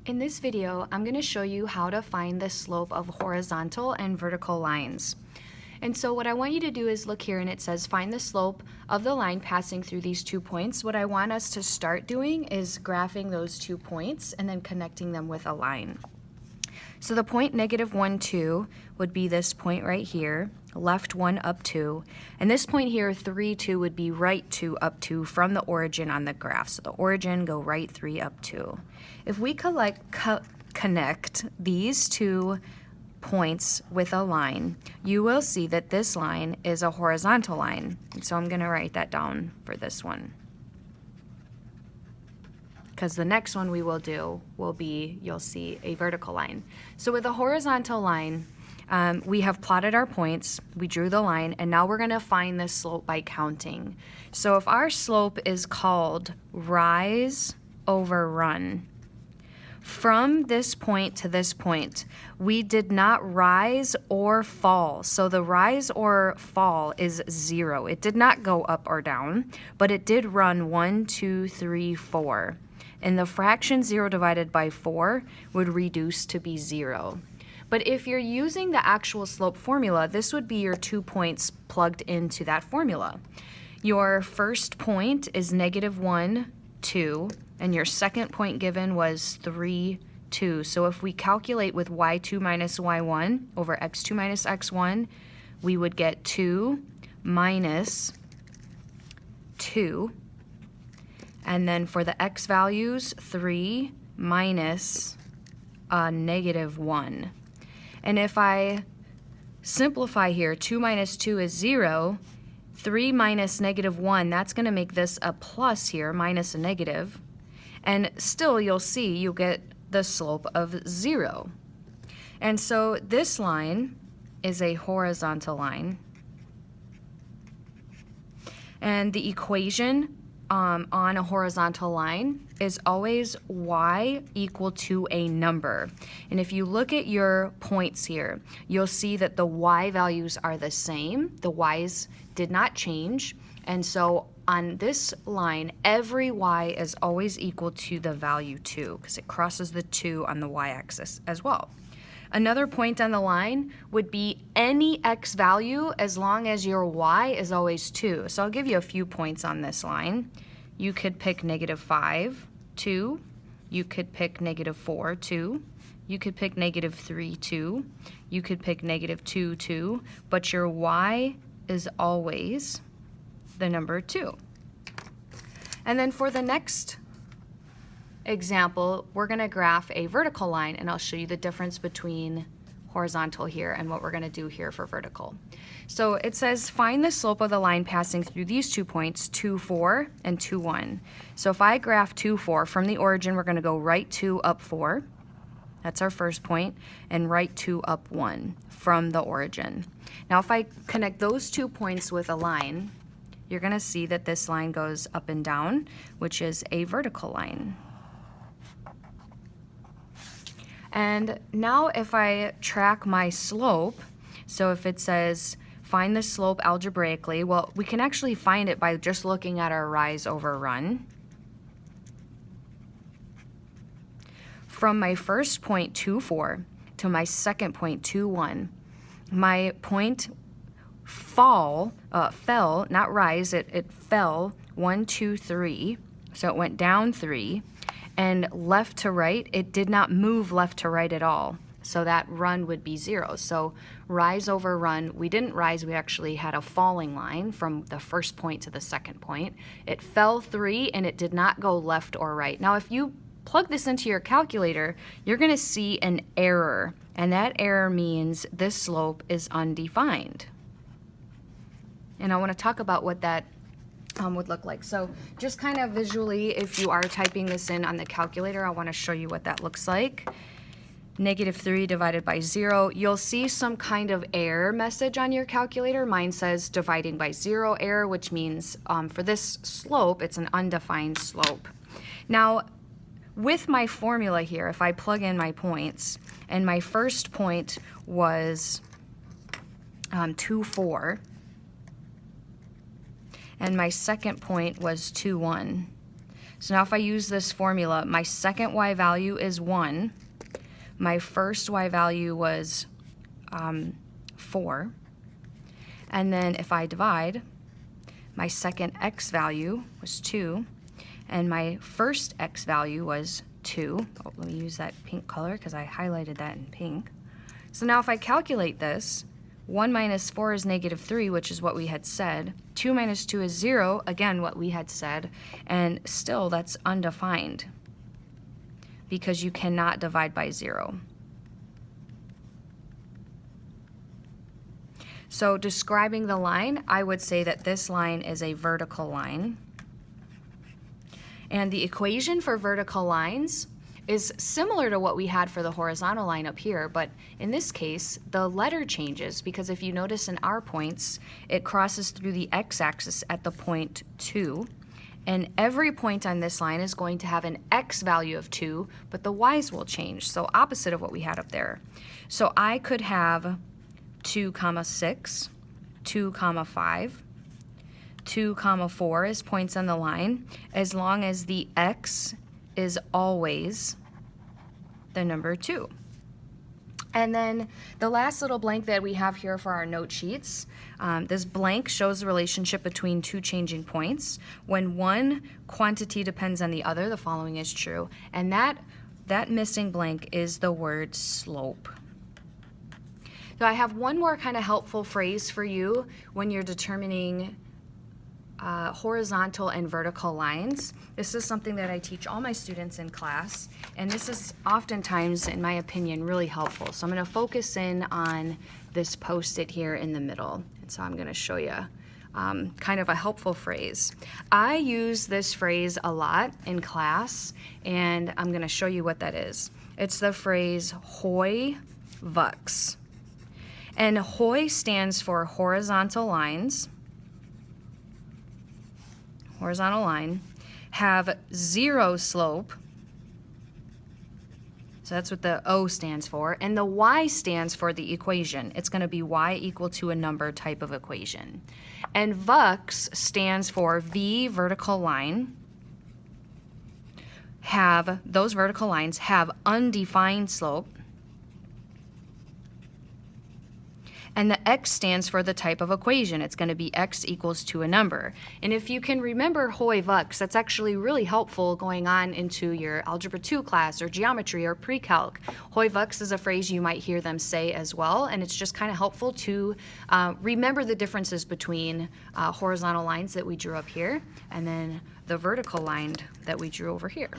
In this video, I'm going to show you how to find the slope of horizontal and vertical lines. And so what I want you to do is look here and it says find the slope of the line passing through these 2 points. What I want us to start doing is graphing those 2 points and then connecting them with a line. So the point -1, 2 would be this point right here, left 1 up 2, and this point here, 3, 2, would be right 2 up 2 from the origin on the graph. So the origin, go right 3 up 2. If we connect these 2 points with a line, you will see that this line is a horizontal line. And so I'm going to write that down for this one, because the next one we will do will be, you'll see, a vertical line. So with a horizontal line, we have plotted our points, we drew the line, and now we're going to find the slope by counting. So if our slope is called rise over run, from this point to this point, we did not rise or fall. So the rise or fall is 0. It did not go up or down, but it did run 1, 2, 3, 4. And the fraction 0 divided by 4 would reduce to be 0. But if you're using the actual slope formula, this would be your 2 points plugged into that formula. Your first point is -1, 2, and your second point given was 3, 2. So if we calculate with y2 minus y1 over x2 minus x1, we would get 2 minus 2. And then for the x values, 3 minus -1. And if I simplify here, 2 minus 2 is 0. 3 minus -1, that's going to make this a plus here, minus a negative. And still, you'll see, you'll get the slope of 0. And so this line is a horizontal line. And the equation on a horizontal line is always y equal to a number. And if you look at your points here, you'll see that the y values are the same. The y's did not change. And so on this line, every y is always equal to the value 2 because it crosses the 2 on the y-axis as well. Another point on the line would be any x value as long as your y is always 2. So I'll give you a few points on this line. You could pick -5, 2. You could pick -4, 2. You could pick -3, 2. You could pick -2, 2. But your y is always the number 2. And then for the next example, we're going to graph a vertical line, and I'll show you the difference between horizontal here and what we're going to do here for vertical. So it says find the slope of the line passing through these 2 points, 2, 4 and 2, 1. So if I graph 2, 4 from the origin, we're going to go right 2 up 4. That's our first point, and right 2 up 1 from the origin. Now if I connect those 2 points with a line, you're going to see that this line goes up and down, which is a vertical line. And now if I track my slope, so if it says find the slope algebraically, well, we can actually find it by just looking at our rise over run. From my first point, 2, 4, to my second point, 2, 1, my point fell, not rise, it fell 1, 2, 3, so it went down 3. And left to right, it did not move left to right at all. So that run would be 0. So rise over run, we didn't rise, we actually had a falling line from the first point to the second point. It fell 3 and it did not go left or right. Now if you plug this into your calculator, you're going to see an error. And that error means this slope is undefined. And I want to talk about what that would look like. So just kind of visually, if you are typing this in on the calculator, I want to show you what that looks like. -3 divided by 0. You'll see some kind of error message on your calculator. Mine says dividing by 0 error, which means for this slope, it's an undefined slope. Now, with my formula here, if I plug in my points, and my first point was 2, 4, and my second point was 2, 1. So now if I use this formula, my second y value is 1. My first y value was 4. And then if I divide, my second x value was 2. And my first x value was 2. Oh, let me use that pink color because I highlighted that in pink. So now if I calculate this, 1 minus 4 is negative 3, which is what we had said. 2 minus 2 is 0, again, what we had said. And still, that's undefined because you cannot divide by 0. So describing the line, I would say that this line is a vertical line. And the equation for vertical lines is similar to what we had for the horizontal line up here, but in this case, the letter changes because if you notice in our points, it crosses through the x-axis at the point 2, and every point on this line is going to have an x value of 2, but the y's will change, so opposite of what we had up there. So I could have 2, 6, 2, 5, 2, 4 as points on the line, as long as the x is always the number 2. And then the last little blank that we have here for our note sheets, this blank shows the relationship between two changing points. When one quantity depends on the other, the following is true. And that missing blank is the word slope. So I have one more kind of helpful phrase for you when you're determining horizontal and vertical lines. This is something that I teach all my students in class, and this is oftentimes, in my opinion, really helpful. So I'm going to focus in on this post-it here in the middle, and so I'm going to show you kind of a helpful phrase. I use this phrase a lot in class, and I'm going to show you what that is. It's the phrase hoi vux, and hoi stands for horizontal lines. Horizontal line, have 0 slope, so that's what the O stands for, and the Y stands for the equation. It's going to be Y equal to a number type of equation. And VUX stands for V vertical line. Those vertical lines have undefined slope. And the X stands for the type of equation. It's going to be X equals to a number. And if you can remember hoi vux, that's actually really helpful going on into your Algebra 2 class or geometry or pre-calc. Hoi vux is a phrase you might hear them say as well, and it's just kind of helpful to remember the differences between horizontal lines that we drew up here and then the vertical line that we drew over here.